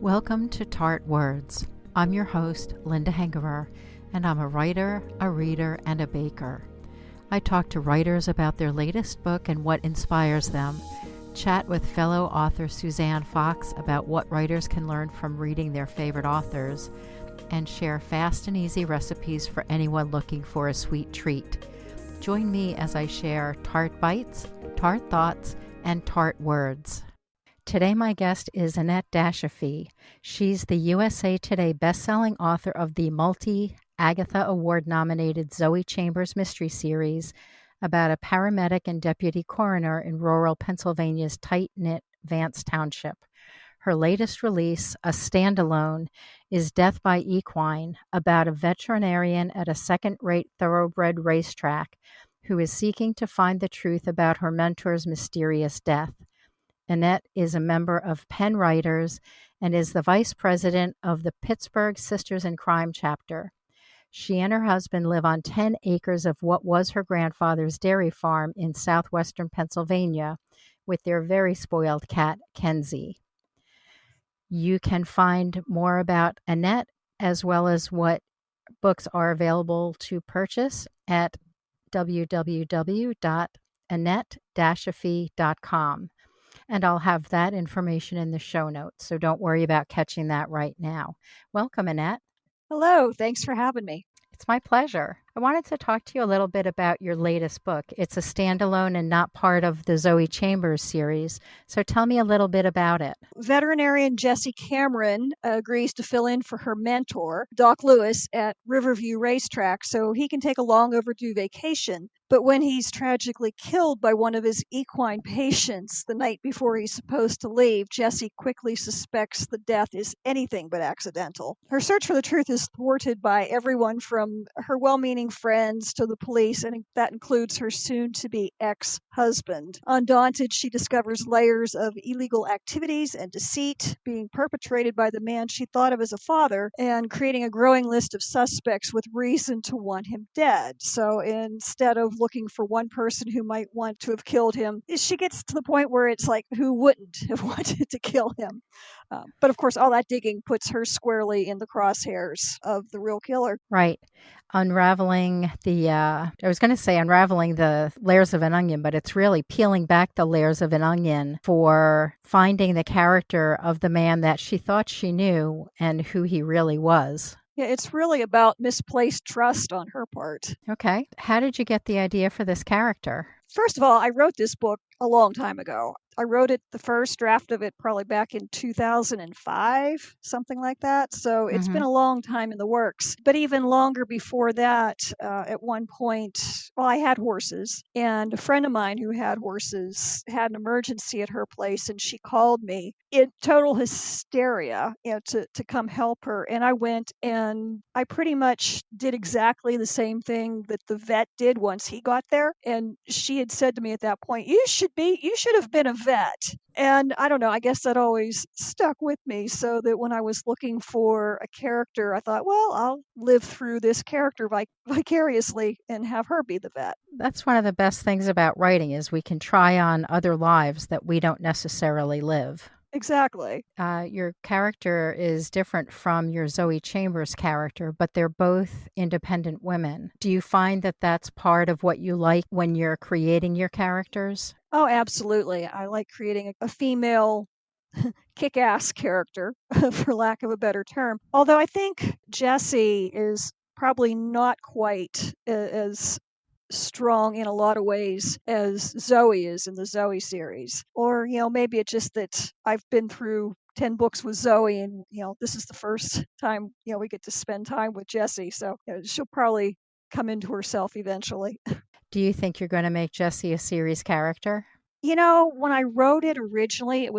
Welcome to Tart Words. I'm your host, Linda Hengerer, and I'm a writer, a reader, and a baker. I talk to writers about their latest book and what inspires them, chat with fellow author Suzanne Fox about what writers can learn from reading their favorite authors, and share fast and easy recipes for anyone looking for a sweet treat. Join me as I share Tart Bites, Tart Thoughts, and Tart Words. Today my guest is Annette Dashofy. She's the USA Today bestselling author of the Agatha Award-nominated Zoe Chambers mystery series about a paramedic and deputy coroner in rural Pennsylvania's tight-knit Vance Township. Her latest release, a standalone, is Death by Equine, about a veterinarian at a second-rate thoroughbred racetrack who is seeking to find the truth about her mentor's mysterious death. Annette is a member of Pennwriters and is the vice president of the Pittsburgh Sisters in Crime chapter. She and her husband live on 10 acres of what was her grandfather's dairy farm in southwestern Pennsylvania with their very spoiled cat, Kensi. You can find more about Annette as well as what books are available to purchase at www.annettedashofy.com. And I'll have that information in the show notes, so don't worry about catching that right now. Welcome, Annette. Hello, thanks for having me. It's my pleasure. I wanted to talk to you a little bit about your latest book. It's a standalone and not part of the Zoe Chambers series, so tell me a little bit about it. Veterinarian Jessie Cameron agrees to fill in for her mentor, Doc Lewis, at Riverview Racetrack so he can take a long overdue vacation. But when he's tragically killed by one of his equine patients the night before he's supposed to leave, Jessie quickly suspects the death is anything but accidental. Her search for the truth is thwarted by everyone from her well-meaning friends to the police, and that includes her soon-to-be ex-husband. Undaunted, she discovers layers of illegal activities and deceit being perpetrated by the man she thought of as a father, and creating a growing list of suspects with reason to want him dead. So instead of looking for one person who might want to have killed him, she gets to the point where it's like, who wouldn't have wanted to kill him? But of course, all that digging puts her squarely in the crosshairs of the real killer. Right. Unraveling unraveling the layers of an onion, but it's really peeling back the layers of an onion for finding the character of the man that she thought she knew and who he really was. Yeah, it's really about misplaced trust on her part. Okay. How did you get the idea for this character? First of all, I wrote this book a long time ago. I wrote it, the first draft of it, probably back in 2005, something like that. So it's been a long time in the works. But even longer before that, at one point, I had horses, and a friend of mine who had horses had an emergency at her place, and she called me in total hysteria, to come help her. And I went, and I pretty much did exactly the same thing that the vet did once he got there. And she had said to me at that point, you should have been a vet. And I don't know, I guess that always stuck with me, so that when I was looking for a character, I thought, well, I'll live through this character vicariously and have her be the vet. That's one of the best things about writing is we can try on other lives that we don't necessarily live. Exactly. Your character is different from your Zoe Chambers character, but they're both independent women. Do you find that that's part of what you like when you're creating your characters? Oh, absolutely. I like creating a female kick-ass character, for lack of a better term. Although I think Jessie is probably not quite as strong in a lot of ways as Zoe is in the Zoe series. Or, maybe it's just that I've been through 10 books with Zoe, and, this is the first time, we get to spend time with Jessie. So she'll probably come into herself eventually. Do you think you're going to make Jessie a series character? When I wrote it originally,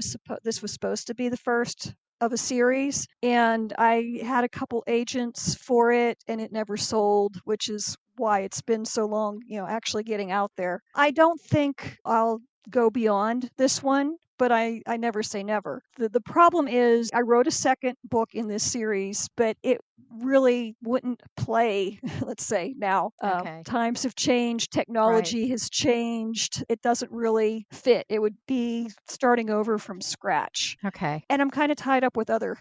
this was supposed to be the first of a series, and I had a couple agents for it, and it never sold, which is why it's been so long, actually getting out there. I don't think I'll go beyond this one, but I never say never. The problem is I wrote a second book in this series, but really wouldn't play, let's say now. Okay. Times have changed, Right. technology has changed. It doesn't really fit. It would be starting over from scratch. Okay. And I'm kind of tied up with other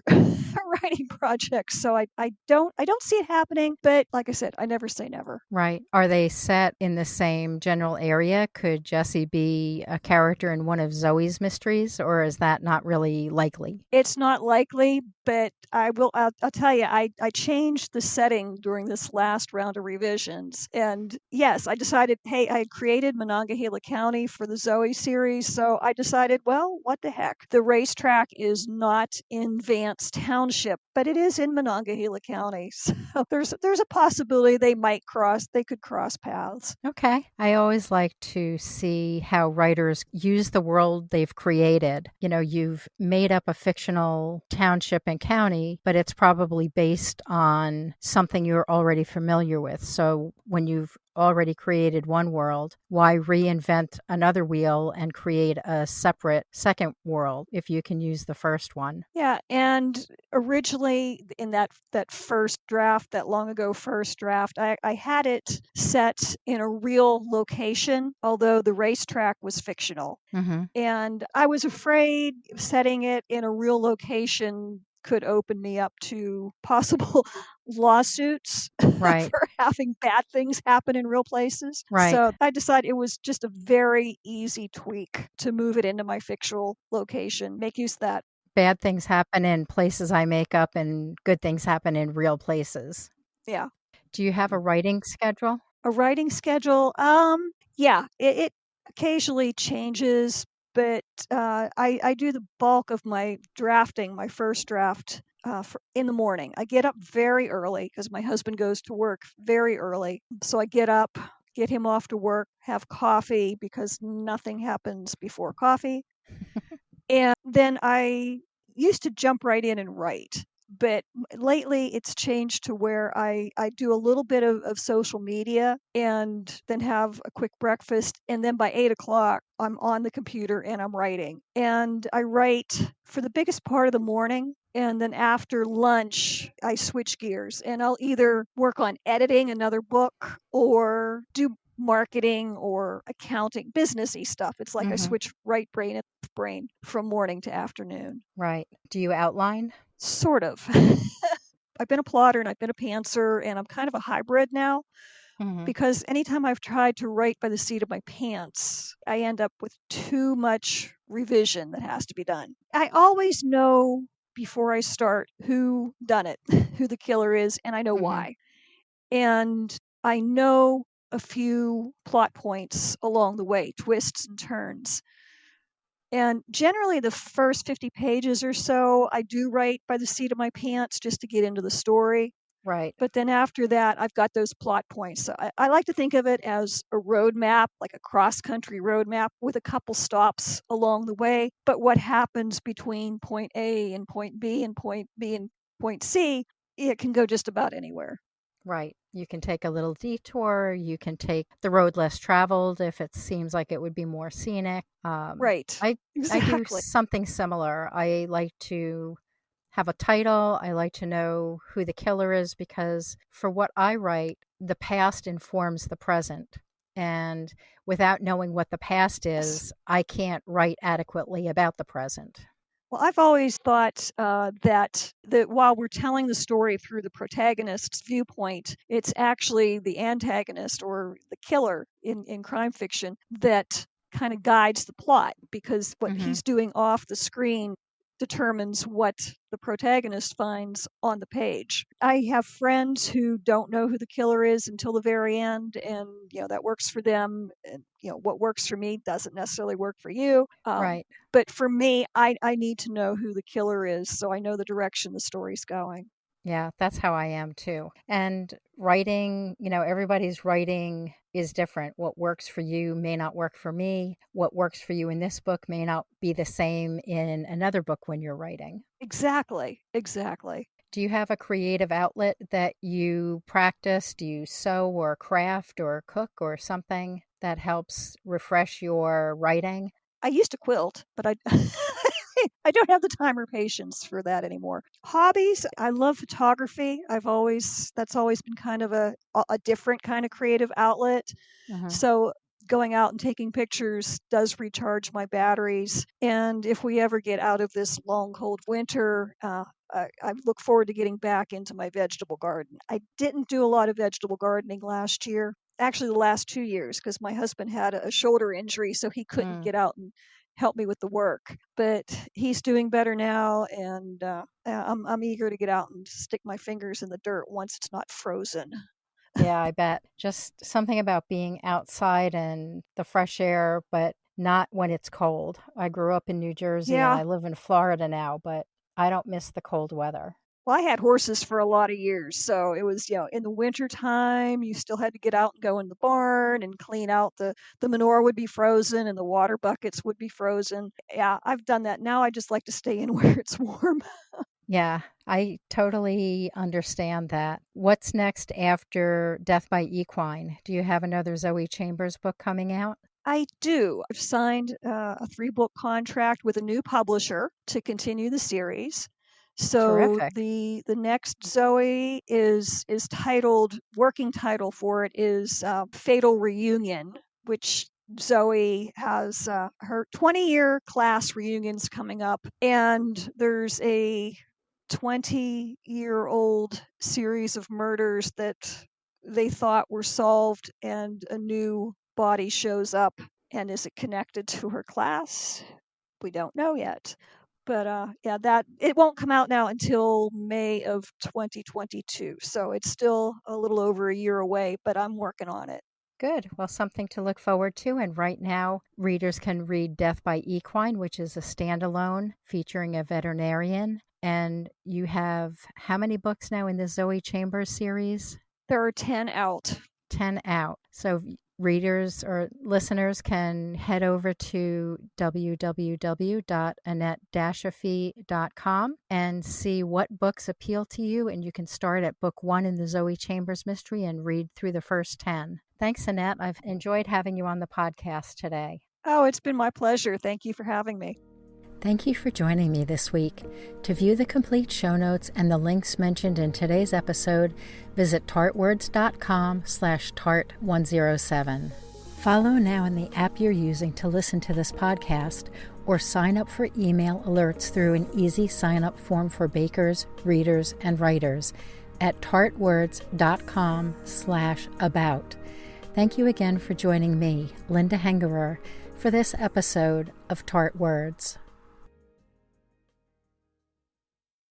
writing projects, so I don't see it happening, but like I said, I never say never. Right. Are they set in the same general area? Could Jessie be a character in one of Zoe's mysteries, or is that not really likely? It's not likely, but I'll tell you, I changed the setting during this last round of revisions. And yes, I decided, hey, I had created Monongahela County for the Zoe series. So I decided, well, what the heck? The racetrack is not in Vance Township, but it is in Monongahela County. So there's a possibility they could cross paths. Okay. I always like to see how writers use the world they've created. You've made up a fictional township and county, but it's probably based on something you're already familiar with. So when you've already created one world, why reinvent another wheel and create a separate second world if you can use the first one? Yeah, and originally in that first draft, that long ago first draft, I had it set in a real location, although the racetrack was fictional. Mm-hmm. And I was afraid setting it in a real location could open me up to possible lawsuits Right. for having bad things happen in real places. Right. So I decided it was just a very easy tweak to move it into my fictional location, make use of that. Bad things happen in places I make up, and good things happen in real places. Yeah. Do you have a writing schedule? A writing schedule, yeah, it occasionally changes, but I do the bulk of my drafting, my first draft, in the morning. I get up very early because my husband goes to work very early. So I get up, get him off to work, have coffee because nothing happens before coffee. And then I used to jump right in and write, but lately it's changed to where I do a little bit of social media and then have a quick breakfast. And then by 8 o'clock, I'm on the computer and I'm writing. And I write for the biggest part of the morning. And then after lunch, I switch gears and I'll either work on editing another book or do marketing or accounting, businessy stuff. It's like I Mm-hmm. switch right brain and left brain from morning to afternoon. Right. Do you outline? Sort of. I've been a plotter and I've been a pantser, and I'm kind of a hybrid now Mm-hmm. because anytime I've tried to write by the seat of my pants, I end up with too much revision that has to be done. I always know before I start who done it, who the killer is, and I know Mm-hmm. why. And I know a few plot points along the way, twists and turns. And generally, the first 50 pages or so, I do write by the seat of my pants just to get into the story. Right. But then after that, I've got those plot points. So I like to think of it as a road map, like a cross country road map with a couple stops along the way. But what happens between point A and point B and point B and point C, it can go just about anywhere. Right. You can take a little detour. You can take the road less traveled if it seems like it would be more scenic. Right. I do Exactly. something similar. I like to have a title. I like to know who the killer is because for what I write, the past informs the present. And without knowing what the past Yes. is, I can't write adequately about the present. Well, I've always thought that while we're telling the story through the protagonist's viewpoint, it's actually the antagonist or the killer in crime fiction that kind of guides the plot because what Mm-hmm. he's doing off the screen determines what the protagonist finds on the page. I have friends who don't know who the killer is until the very end, and that works for them. And what works for me doesn't necessarily work for you. Right. But for me, I need to know who the killer is so I know the direction the story's going. Yeah, that's how I am too. And writing, everybody's writing is different. What works for you may not work for me. What works for you in this book may not be the same in another book when you're writing. Exactly. Exactly. Do you have a creative outlet that you practice? Do you sew or craft or cook or something that helps refresh your writing? I used to quilt, but I I don't have the time or patience for that anymore. Hobbies, I love photography. That's always been kind of a different kind of creative outlet. Mhm. So going out and taking pictures does recharge my batteries. And if we ever get out of this long, cold winter, I look forward to getting back into my vegetable garden. I didn't do a lot of vegetable gardening last year, actually the last 2 years, because my husband had a shoulder injury, so he couldn't Mm. get out and help me with the work. But he's doing better now, and I'm eager to get out and stick my fingers in the dirt once it's not frozen. Yeah, I bet. Just something about being outside and the fresh air, but not when it's cold. I grew up in New Jersey and Yeah. I live in Florida now, but I don't miss the cold weather. Well, I had horses for a lot of years, so it was, in the winter time, you still had to get out and go in the barn and clean out the manure would be frozen and the water buckets would be frozen. Yeah, I've done that. Now I just like to stay in where it's warm. Yeah, I totally understand that. What's next after Death by Equine? Do you have another Zoe Chambers book coming out? I do. I've signed a 3-book contract with a new publisher to continue the series. So Terrific. the next Zoe is titled, working title for it is Fatal Reunion, which Zoe has her 20-year class reunions coming up, and there's a 20-year-old series of murders that they thought were solved, and a new body shows up. And is it connected to her class? We don't know yet. But yeah, that it won't come out now until May of 2022. So it's still a little over a year away, but I'm working on it. Good. Well, something to look forward to. And right now, readers can read Death by Equine, which is a standalone featuring a veterinarian. And you have how many books now in the Zoe Chambers series? There are 10 out. 10 out. So readers or listeners can head over to www.annettedashofy.com and see what books appeal to you. And you can start at book 1 in the Zoe Chambers mystery and read through the first 10. Thanks, Annette. I've enjoyed having you on the podcast today. Oh, it's been my pleasure. Thank you for having me. Thank you for joining me this week. To view the complete show notes and the links mentioned in today's episode, visit tartwords.com/tart107. Follow now in the app you're using to listen to this podcast, or sign up for email alerts through an easy sign-up form for bakers, readers, and writers at tartwords.com/about. Thank you again for joining me, Linda Hengerer, for this episode of Tart Words.